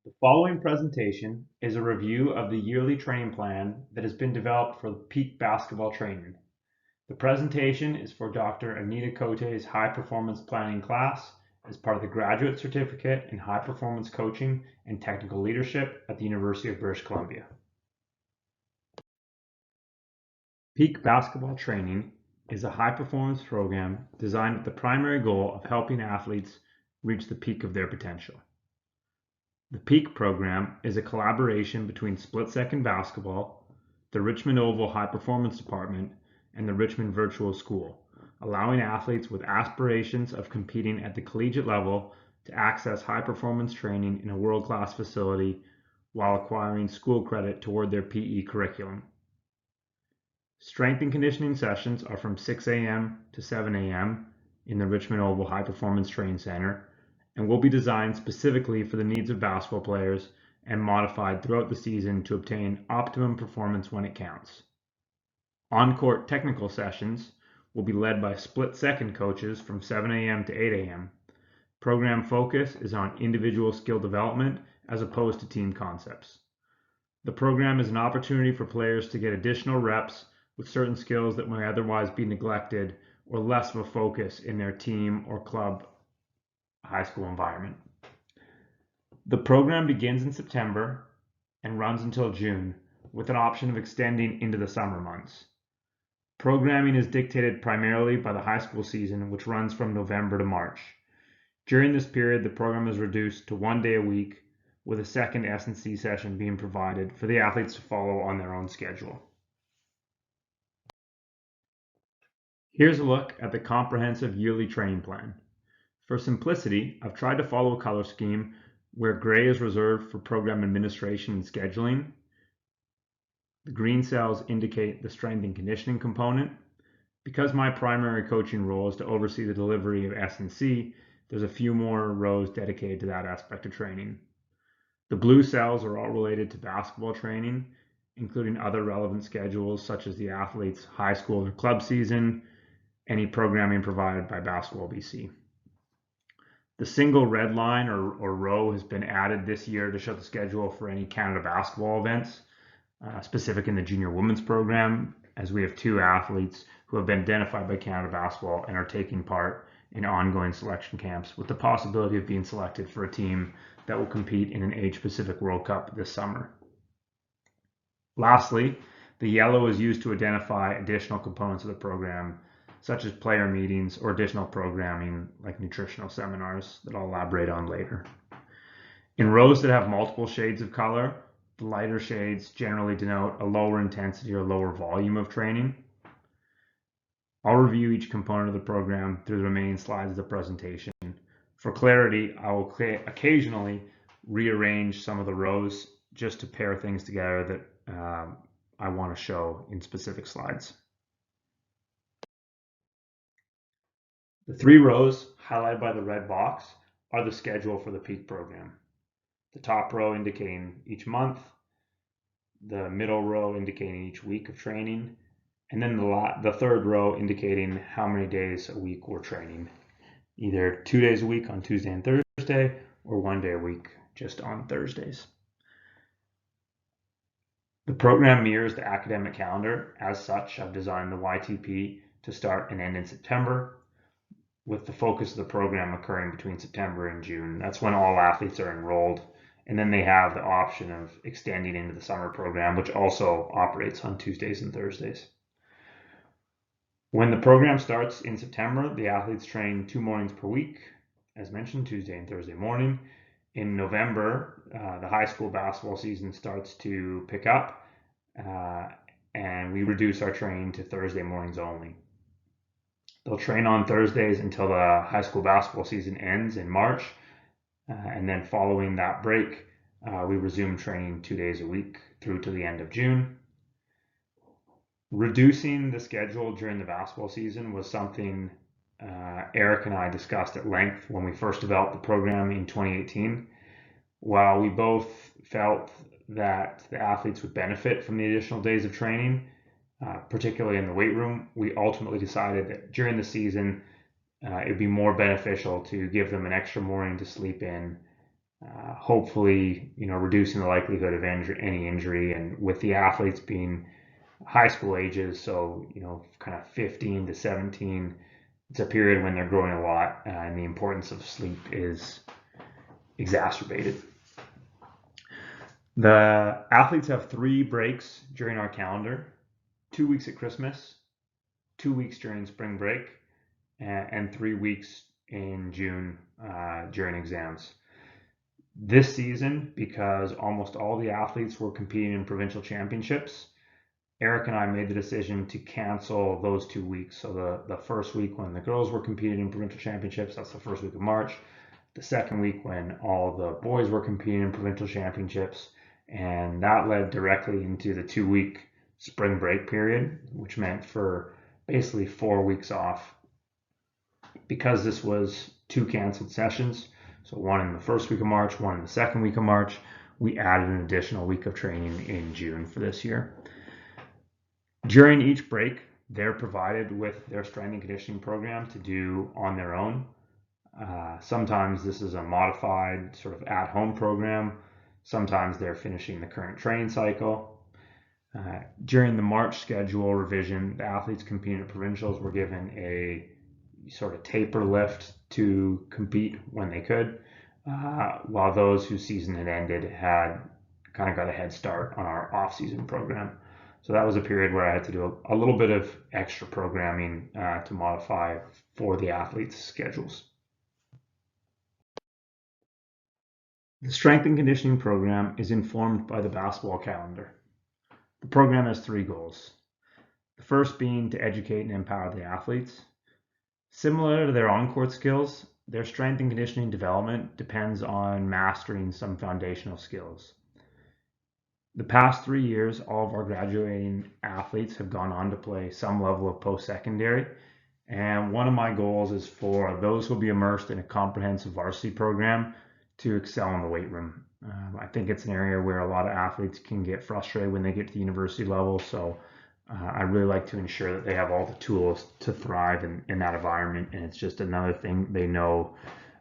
The following presentation is a review of the yearly training plan that has been developed for peak basketball training. The presentation is for Dr. Anita Cote's High Performance Planning class as part of the Graduate Certificate in High Performance Coaching and Technical Leadership at the University of British Columbia. Peak basketball training is a high-performance program designed with the primary goal of helping athletes reach the peak of their potential. The PEAK program is a collaboration between Split Second Basketball, the Richmond Oval High Performance Department, and the Richmond Virtual School, allowing athletes with aspirations of competing at the collegiate level to access high-performance training in a world-class facility while acquiring school credit toward their PE curriculum. Strength and conditioning sessions are from 6 a.m. to 7 a.m. in the Richmond Oval High Performance Training Center, and will be designed specifically for the needs of basketball players and modified throughout the season to obtain optimum performance when it counts. On-court technical sessions will be led by split-second coaches from 7 a.m. to 8 a.m. Program focus is on individual skill development as opposed to team concepts. The program is an opportunity for players to get additional reps with certain skills that may otherwise be neglected or less of a focus in their team or club high school environment. The program begins in September and runs until June, with an option of extending into the summer months. Programming is dictated primarily by the high school season, which runs from November to March. During this period, the program is reduced to 1 day a week, with a second S&C session being provided for the athletes to follow on their own schedule. Here's a look at the comprehensive yearly training plan. For simplicity, I've tried to follow a color scheme where gray is reserved for program administration and scheduling. The green cells indicate the strength and conditioning component. Because my primary coaching role is to oversee the delivery of S&C, there's a few more rows dedicated to that aspect of training. The blue cells are all related to basketball training, including other relevant schedules such as the athlete's high school or club season, any programming provided by Basketball BC. The single red line or row has been added this year to show the schedule for any Canada basketball events, specific in the junior women's program, as we have 2 athletes who have been identified by Canada Basketball and are taking part in ongoing selection camps with the possibility of being selected for a team that will compete in an age-Pacific World Cup this summer. Lastly, the yellow is used to identify additional components of the program, such as player meetings or additional programming like nutritional seminars that I'll elaborate on later. In rows that have multiple shades of color, the lighter shades generally denote a lower intensity or lower volume of training. I'll review each component of the program through the remaining slides of the presentation. For clarity, I will occasionally rearrange some of the rows just to pair things together that I want to show in specific slides. The 3 rows highlighted by the red box are the schedule for the PEAK program. The top row indicating each month, the middle row indicating each week of training, and then the third row indicating how many days a week we're training, either 2 days a week on Tuesday and Thursday or 1 day a week just on Thursdays. The program mirrors the academic calendar. As such, I've designed the YTP to start and end in September, with the focus of the program occurring between September and June. That's when all athletes are enrolled, and then they have the option of extending into the summer program, which also operates on Tuesdays and Thursdays. When the program starts in September, the athletes train 2 mornings per week, as mentioned, Tuesday and Thursday morning. In November, the high school basketball season starts to pick up, and we reduce our training to Thursday mornings only. They'll train on Thursdays until the high school basketball season ends in March, and then following that break, we resume training 2 days a week through to the end of June. Reducing the schedule during the basketball season was something Eric and I discussed at length when we first developed the program in 2018. While we both felt that the athletes would benefit from the additional days of training, particularly in the weight room, we ultimately decided that during the season, it'd be more beneficial to give them an extra morning to sleep in hopefully, reducing the likelihood of any injury. And with the athletes being high school ages, so, kind of 15 to 17, it's a period when they're growing a lot, and the importance of sleep is exacerbated. The athletes have 3 breaks during our calendar: 2 weeks at Christmas, 2 weeks during spring break, and 3 weeks in June during exams. This season, because almost all the athletes were competing in provincial championships, Eric and I made the decision to cancel those 2 weeks. So the first week when the girls were competing in provincial championships, that's the first week of March. The second week when all the boys were competing in provincial championships, and that led directly into the 2-week spring break period, which meant for basically 4 weeks off. Because this was 2 canceled sessions, so one in the first week of March, one in the second week of March, we added an additional week of training in June for this year. During each break, they're provided with their strength and conditioning program to do on their own. Sometimes this is a modified sort of at-home program. Sometimes they're finishing the current training cycle. During the March schedule revision, the athletes competing at provincials were given a sort of taper lift to compete when they could, while those whose season had ended had kind of got a head start on our off-season program. So that was a period where I had to do a little bit of extra programming to modify for the athletes' schedules. The strength and conditioning program is informed by the basketball calendar. The program has 3 goals. The first being to educate and empower the athletes. Similar to their on-court skills, their strength and conditioning development depends on mastering some foundational skills. The past 3 years, all of our graduating athletes have gone on to play some level of post-secondary, and one of my goals is for those who will be immersed in a comprehensive varsity program to excel in the weight room. I think it's an area where a lot of athletes can get frustrated when they get to the university level, so I really like to ensure that they have all the tools to thrive in that environment, and it's just another thing they know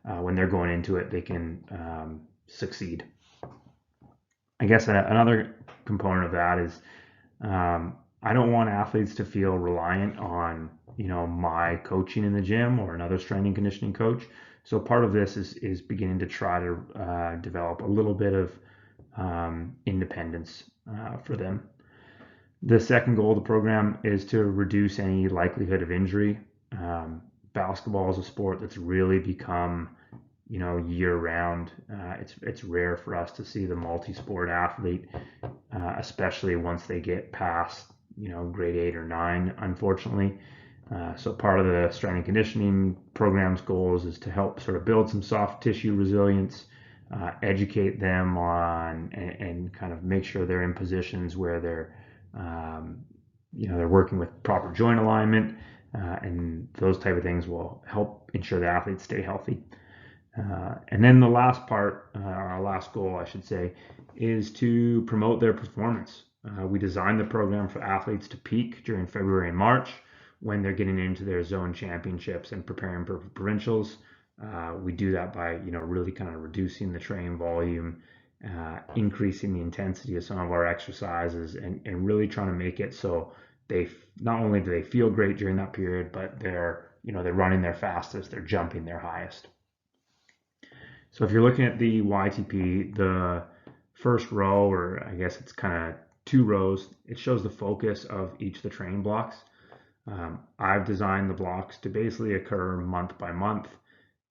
when they're going into it, they can succeed. I guess another component of that is I don't want athletes to feel reliant on my coaching in the gym or another strength and conditioning coach. So part of this is beginning to try to develop a little bit of independence for them. The second goal of the program is to reduce any likelihood of injury. Basketball is a sport that's really become year round. It's rare for us to see the multi-sport athlete, especially once they get past grade 8 or 9, unfortunately. So part of the strength and conditioning program's goals is to help sort of build some soft tissue resilience, educate them on and kind of make sure they're in positions where they're they're working with proper joint alignment, and those type of things will help ensure the athletes stay healthy. And then the last part, our last goal, I should say, is to promote their performance. We designed the program for athletes to peak during February and March when they're getting into their zone championships and preparing for provincials. We do that by, really kind of reducing the training volume, increasing the intensity of some of our exercises, and really trying to make it so they not only do they feel great during that period, but they're running their fastest, they're jumping their highest. So if you're looking at the YTP, the first row, or I guess it's kind of 2 rows, it shows the focus of each of the training blocks. I've designed the blocks to basically occur month by month,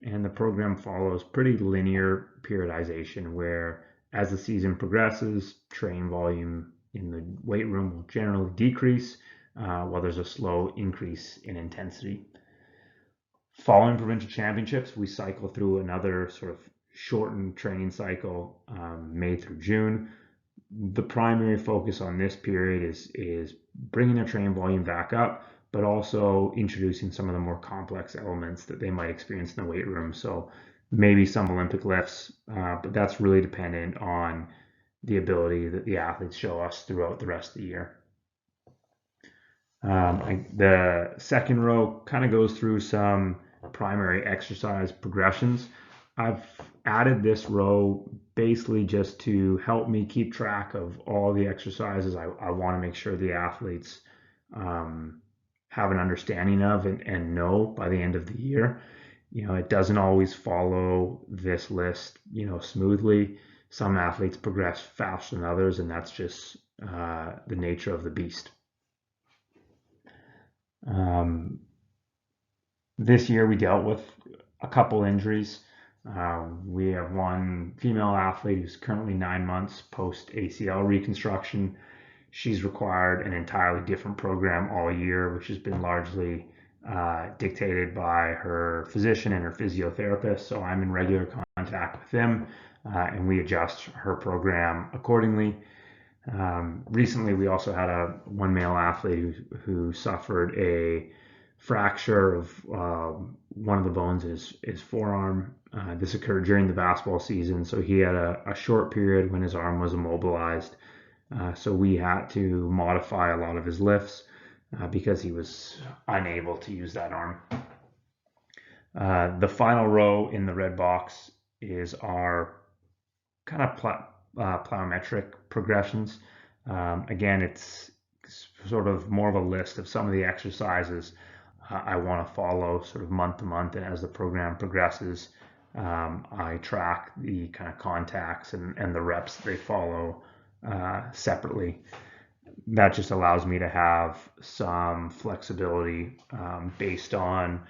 and the program follows pretty linear periodization where as the season progresses, training volume in the weight room will generally decrease while there's a slow increase in intensity. Following provincial championships, we cycle through another sort of shortened training cycle, May through June. The primary focus on this period is bringing their training volume back up, but also introducing some of the more complex elements that they might experience in the weight room. So maybe some Olympic lifts, but that's really dependent on the ability that the athletes show us throughout the rest of the year. The second row kind of goes through some primary exercise progressions. I've added this row basically just to help me keep track of all the exercises I want to make sure the athletes have an understanding of and know by the end of the year. It doesn't always follow this list, smoothly. Some athletes progress faster than others, and that's just the nature of the beast. This year we dealt with a couple injuries. We have one female athlete who's currently 9 months post ACL reconstruction. She's required an entirely different program all year, which has been largely dictated by her physician and her physiotherapist. So I'm in regular contact with them, and we adjust her program accordingly. Recently, we also had one male athlete who suffered a fracture of one of the bones in his forearm. This occurred during the basketball season, so he had a short period when his arm was immobilized. So we had to modify a lot of his lifts because he was unable to use that arm. The final row in the red box is our kind of plyometric progressions. Again, it's sort of more of a list of some of the exercises I want to follow sort of month to month, and as the program progresses, I track the kind of contacts and the reps they follow separately. That just allows me to have some flexibility based on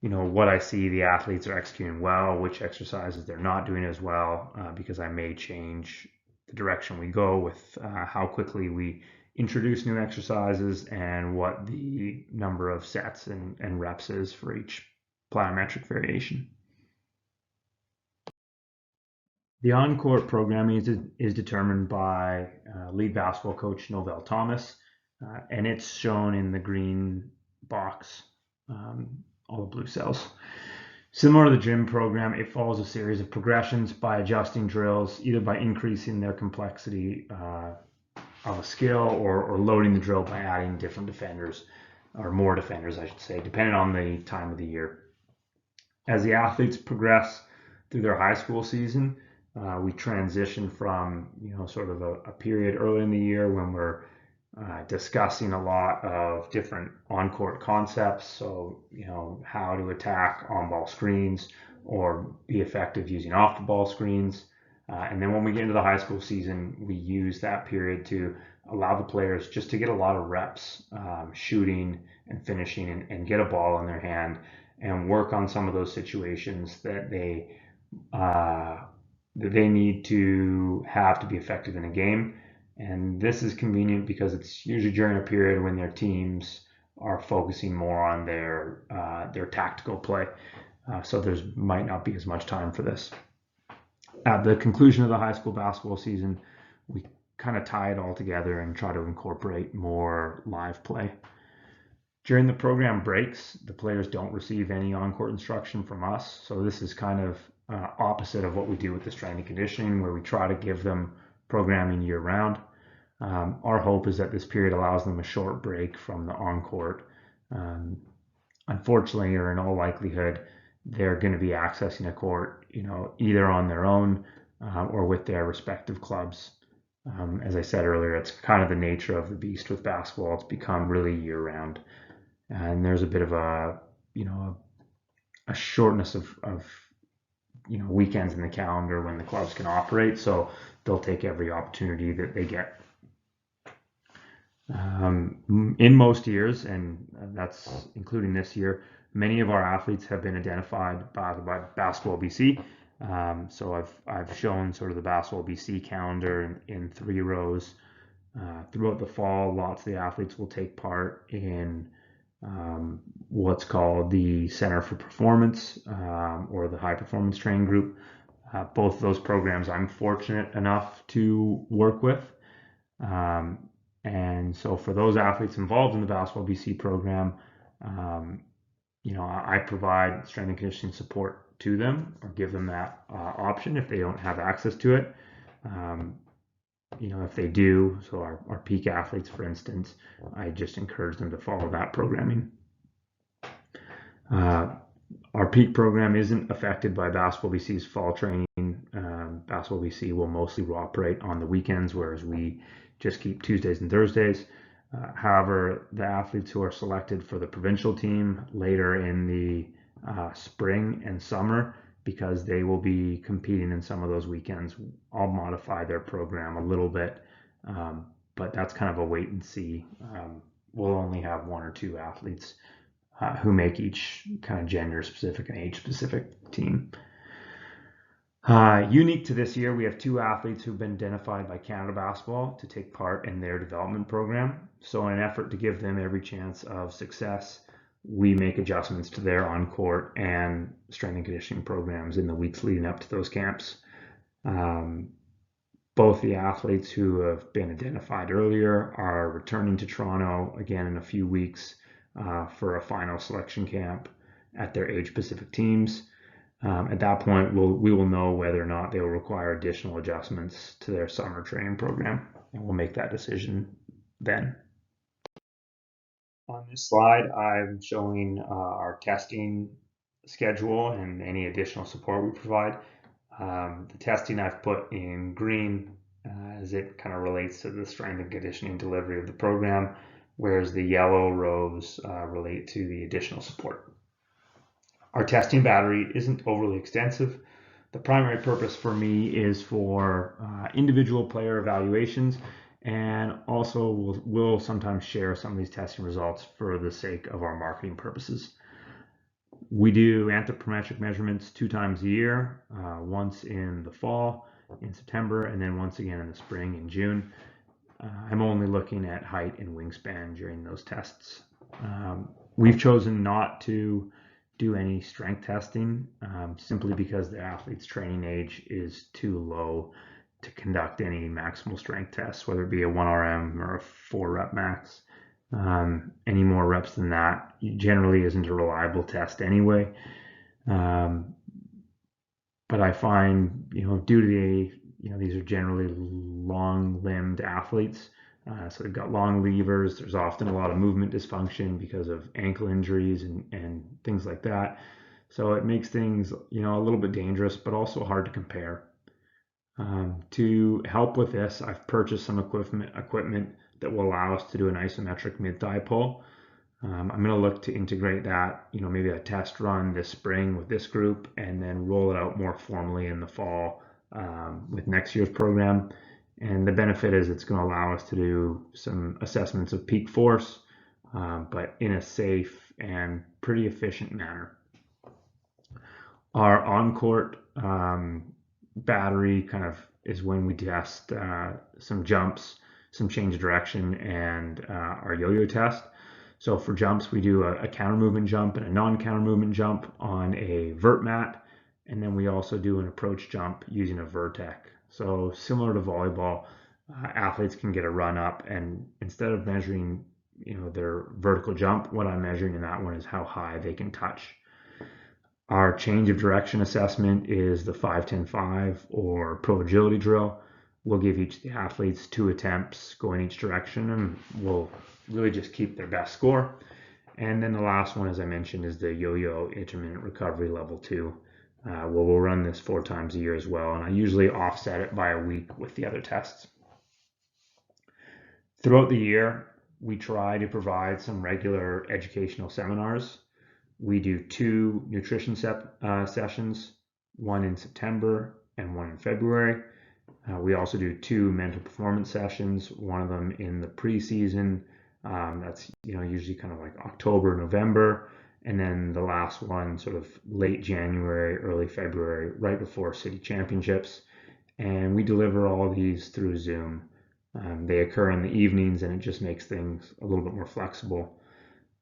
what I see the athletes are executing well, which exercises they're not doing as well, because I may change the direction we go with how quickly we introduce new exercises and what the number of sets and reps is for each plyometric variation. The on-court programming is determined by lead basketball coach Novell Thomas, and it's shown in the green box, all the blue cells. Similar to the gym program, it follows a series of progressions by adjusting drills, either by increasing their complexity of a skill or loading the drill by adding different defenders, or more defenders, I should say, depending on the time of the year. As the athletes progress through their high school season, we transition from sort of a period early in the year when we're discussing a lot of different on-court concepts. So, how to attack on-ball screens or be effective using off-the-ball screens. And then when we get into the high school season, we use that period to allow the players just to get a lot of reps shooting and finishing and get a ball in their hand and work on some of those situations that they need to have to be effective in a game. And this is convenient because it's usually during a period when their teams are focusing more on their tactical play. So there might not be as much time for this. At the conclusion of the high school basketball season, we kind of tie it all together and try to incorporate more live play. During the program breaks, the players don't receive any on-court instruction from us. So this is kind of opposite of what we do with the strength and conditioning, where we try to give them programming year round. Our hope is that this period allows them a short break from the on-court. Unfortunately, or in all likelihood, they're going to be accessing a court, either on their own or with their respective clubs. As I said earlier, it's kind of the nature of the beast with basketball. It's become really year round, and there's a bit of a shortness of weekends in the calendar when the clubs can operate. So they'll take every opportunity that they get. In most years, and that's including this year, many of our athletes have been identified by Basketball BC. So I've shown sort of the Basketball BC calendar in 3 rows. Throughout the fall, lots of the athletes will take part in what's called the Center for Performance or the High Performance Training Group. Both of those programs I'm fortunate enough to work with. And so for those athletes involved in the Basketball BC program, I provide strength and conditioning support to them, or give them that option if they don't have access to it. If they do, so our peak athletes, for instance, I just encourage them to follow that programming. Our peak program isn't affected by Basketball BC's fall training. Basketball BC will mostly operate on the weekends, whereas we just keep Tuesdays and Thursdays. However, the athletes who are selected for the provincial team later in the spring and summer, because they will be competing in some of those weekends, I'll modify their program a little bit, but that's kind of a wait and see. We'll only have one or two athletes who make each kind of gender specific and age specific team. Unique to this year, we have two athletes who've been identified by Canada Basketball to take part in their development program. So in an effort to give them every chance of success, we make adjustments to their on-court and strength and conditioning programs in the weeks leading up to those camps. Both the athletes who have been identified earlier are returning to Toronto again in a few weeks for a final selection camp at their age-specific teams. At that point, we will know whether or not they will require additional adjustments to their summer training program, and we'll make that decision then. On this slide, I'm showing our testing schedule and any additional support we provide. The testing I've put in green as it kind of relates to the strength and conditioning delivery of the program, whereas the yellow rows relate to the additional support. Our testing battery isn't overly extensive. The primary purpose for me is for individual player evaluations, and also we'll sometimes share some of these testing results for the sake of our marketing purposes. We do anthropometric measurements 2 times a year, once in the fall in September, and then once again in the spring in June. I'm only looking at height and wingspan during those tests. We've chosen not to do any strength testing simply because the athlete's training age is too low to conduct any maximal strength tests, whether it be a 1RM or a 4 rep max. Any more reps than that generally isn't a reliable test anyway. But I find, due to these are generally long-limbed athletes, so they've got long levers. There's often a lot of movement dysfunction because of ankle injuries and things like that. So it makes things, a little bit dangerous, but also hard to compare. To help with this, I've purchased some equipment that will allow us to do an isometric mid-thigh pull. I'm going to look to integrate that, maybe a test run this spring with this group, and then roll it out more formally in the fall with next year's program. And the benefit is it's going to allow us to do some assessments of peak force, but in a safe and pretty efficient manner. Our on-court battery kind of is when we test some jumps, some change of direction, and our yo-yo test. So for jumps, we do a counter movement jump and a non-counter movement jump on a vert mat, and then we also do an approach jump using a Vertec. So similar to volleyball, athletes can get a run up, and instead of measuring, their vertical jump, what I'm measuring in that one is how high they can touch. Our change of direction assessment is the 5-10-5 or pro agility drill. We'll give each of the athletes 2 attempts going each direction, and we'll really just keep their best score. And then the last one, as I mentioned, is the yo-yo intermittent recovery level 2. We'll run this 4 times a year as well, and I usually offset it by a week with the other tests. Throughout the year, we try to provide some regular educational seminars. We do 2 nutrition sessions, one in September and one in February. We also do 2 mental performance sessions, one of them in the preseason. That's usually kind of like October, November, and then the last one sort of late January, early February, right before city championships. And we deliver all these through Zoom. They occur in the evenings, and it just makes things a little bit more flexible.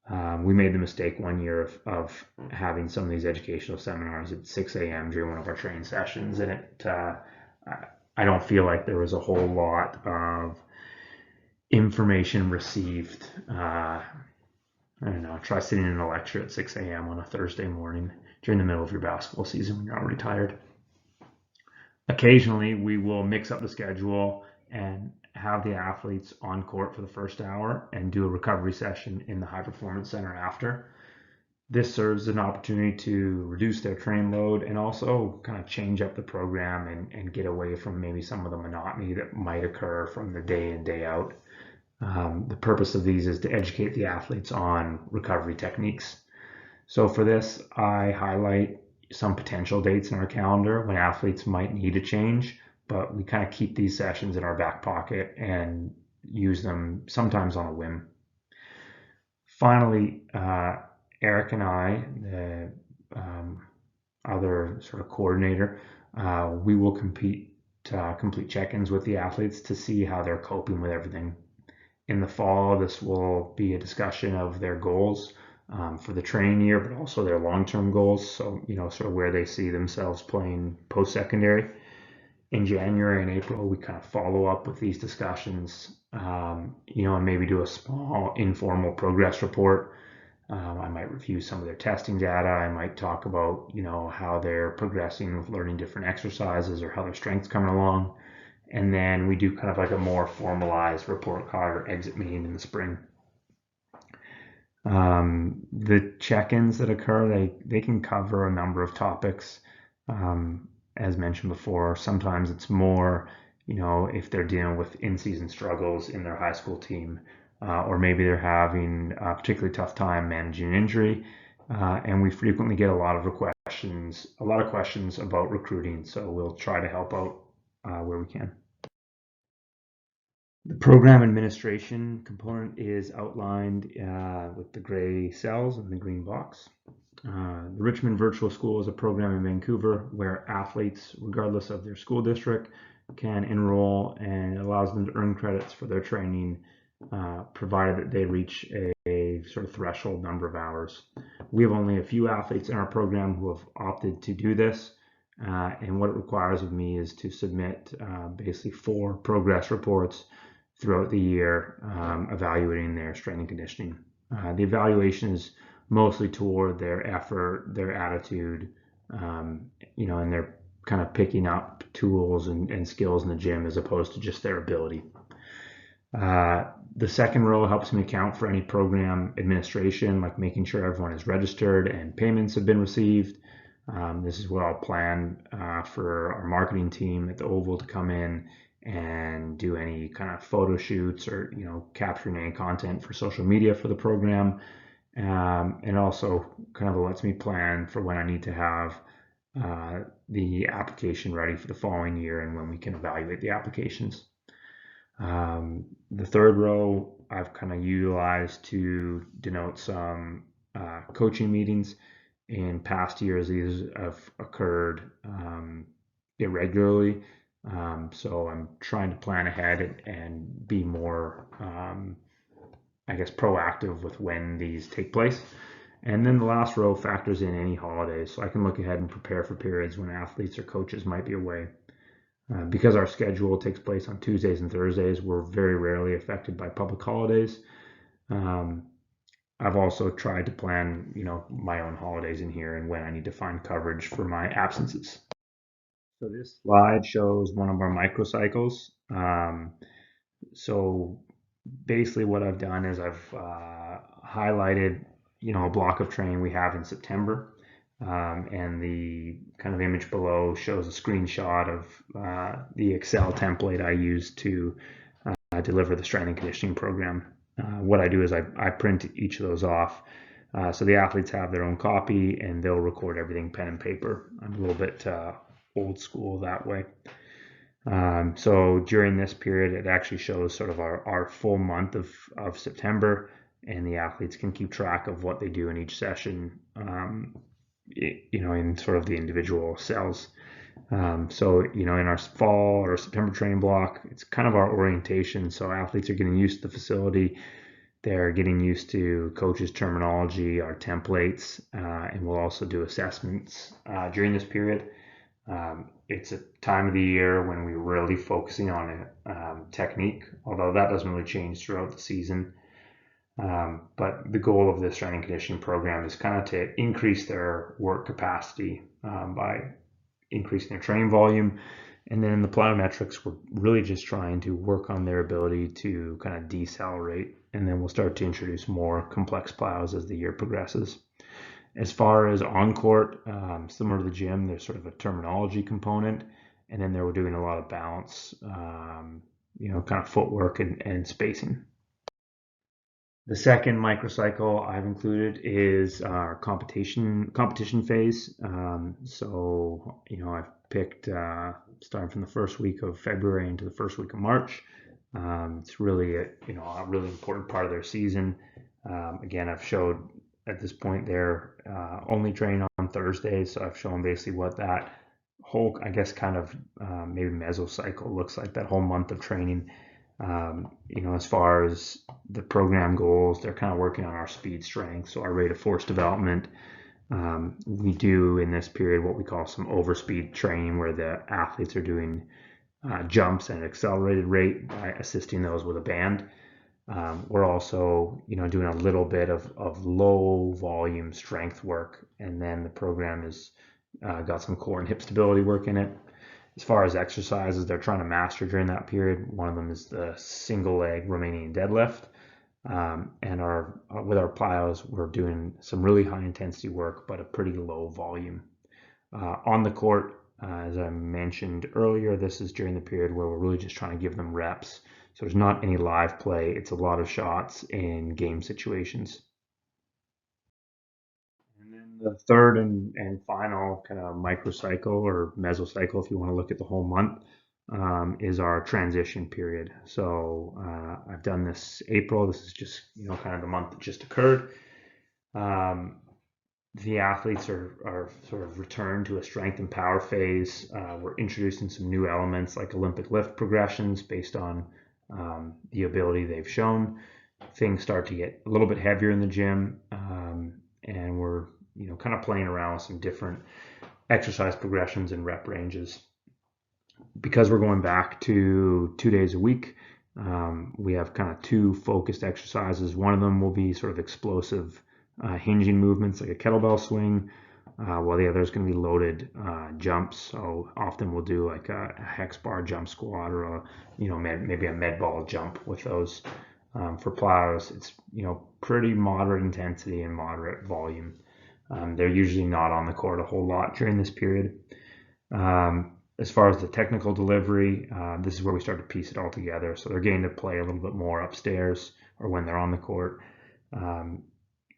We made the mistake one year of having some of these educational seminars at 6 a.m. during one of our training sessions, and I don't feel like there was a whole lot of information received. I don't know, try sitting in a lecture at 6 a.m. on a Thursday morning during the middle of your basketball season when you're already tired. Occasionally, we will mix up the schedule and have the athletes on court for the first hour and do a recovery session in the high performance center after. This serves as an opportunity to reduce their train load and also kind of change up the program and get away from maybe some of the monotony that might occur from the day in, day out. The purpose of these is to educate the athletes on recovery techniques. So for this, I highlight some potential dates in our calendar when athletes might need a change, but we kind of keep these sessions in our back pocket and use them sometimes on a whim. Finally, Eric and I, the other sort of coordinator, we will complete check-ins with the athletes to see how they're coping with everything. In the fall, this will be a discussion of their goals for the training year, but also their long-term goals. So, sort of where they see themselves playing post-secondary. In January and April, we kind of follow up with these discussions, and maybe do a small informal progress report. I might review some of their testing data. I might talk about, how they're progressing with learning different exercises or how their strength's coming along. And then we do kind of like a more formalized report card or exit meeting in the spring. The check-ins that occur, they can cover a number of topics. As mentioned before, sometimes it's more, if they're dealing with in-season struggles in their high school team, or maybe they're having a particularly tough time managing an injury. And we frequently get a lot of questions about recruiting. So we'll try to help out where we can. The program administration component is outlined with the gray cells and the green box. The Richmond Virtual School is a program in Vancouver where athletes, regardless of their school district, can enroll, and it allows them to earn credits for their training, provided that they reach a sort of threshold number of hours. We have only a few athletes in our program who have opted to do this, and what it requires of me is to submit basically 4 progress reports throughout the year, evaluating their strength and conditioning. The evaluation is mostly toward their effort, their attitude, and they're kind of picking up tools and skills in the gym as opposed to just their ability. The second row helps me account for any program administration, like making sure everyone is registered and payments have been received. This is where I'll plan for our marketing team at the Oval to come in and do any kind of photo shoots or capturing any content for social media for the program, and also kind of lets me plan for when I need to have the application ready for the following year and when we can evaluate the applications. The third row I've kind of utilized to denote some coaching meetings. In past years, these have occurred irregularly. So I'm trying to plan ahead and be more, proactive with when these take place. And then the last row factors in any holidays, so I can look ahead and prepare for periods when athletes or coaches might be away. Because our schedule takes place on Tuesdays and Thursdays, we're very rarely affected by public holidays. I've also tried to plan, my own holidays in here and when I need to find coverage for my absences. So this slide shows one of our microcycles. So basically what I've done is I've highlighted, a block of training we have in September. And the kind of image below shows a screenshot of the Excel template I use to deliver the strength and conditioning program. What I do is I print each of those off. So the athletes have their own copy and they'll record everything pen and paper. I'm a little bit old school that way. So during this period, it actually shows sort of our full month of September, and the athletes can keep track of what they do in each session, in sort of the individual cells. So, in our fall or September training block, it's kind of our orientation. So athletes are getting used to the facility. They're getting used to coaches' terminology, our templates, and we'll also do assessments during this period. It's a time of the year when we're really focusing on technique, although that doesn't really change throughout the season. But the goal of this strength and conditioning program is kind of to increase their work capacity by increasing their training volume. And then in the plyometrics, we're really just trying to work on their ability to kind of decelerate. And then we'll start to introduce more complex plyos as the year progresses. As far as on court, similar to the gym, there's sort of a terminology component, and then they were doing a lot of balance, kind of footwork and spacing. The second microcycle I've included is our competition phase. I've picked starting from the first week of February into the first week of March. It's really a really important part of their season. Again, I've showed at this point they're only train on Thursdays, so I've shown basically what that whole, I guess, kind of maybe mesocycle looks like, that whole month of training. As far as the program goals, they're kind of working on our speed strength, so our rate of force development. We do in this period what we call some overspeed training, where the athletes are doing jumps at an accelerated rate by assisting those with a band. We're also, doing a little bit of low volume strength work, and then the program has got some core and hip stability work in it. As far as exercises they're trying to master during that period, one of them is the single leg Romanian deadlift. And with our plyos, we're doing some really high intensity work, but a pretty low volume. On the court, as I mentioned earlier, this is during the period where we're really just trying to give them reps. So there's not any live play. It's a lot of shots in game situations. And then the third and final kind of microcycle or mesocycle, if you want to look at the whole month, is our transition period. So I've done this April. This is just kind of the month that just occurred. The athletes are sort of returned to a strength and power phase. We're introducing some new elements like Olympic lift progressions based on the ability they've shown. Things start to get a little bit heavier in the gym, and we're kind of playing around with some different exercise progressions and rep ranges. Because we're going back to 2 days a week, we have kind of two focused exercises. One of them will be sort of explosive hinging movements like a kettlebell swing, while the other is going to be loaded jumps. So often we'll do like a hex bar jump squat, or maybe a med ball jump with those. For plyos, it's pretty moderate intensity and moderate volume. They're usually not on the court a whole lot during this period. As far as the technical delivery, this is where we start to piece it all together. So they're getting to play a little bit more upstairs or when they're on the court.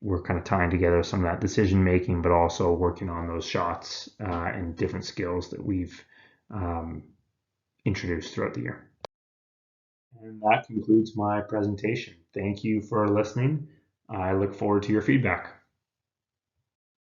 We're kind of tying together some of that decision making, but also working on those shots and different skills that we've introduced throughout the year. And that concludes my presentation. Thank you for listening. I look forward to your feedback.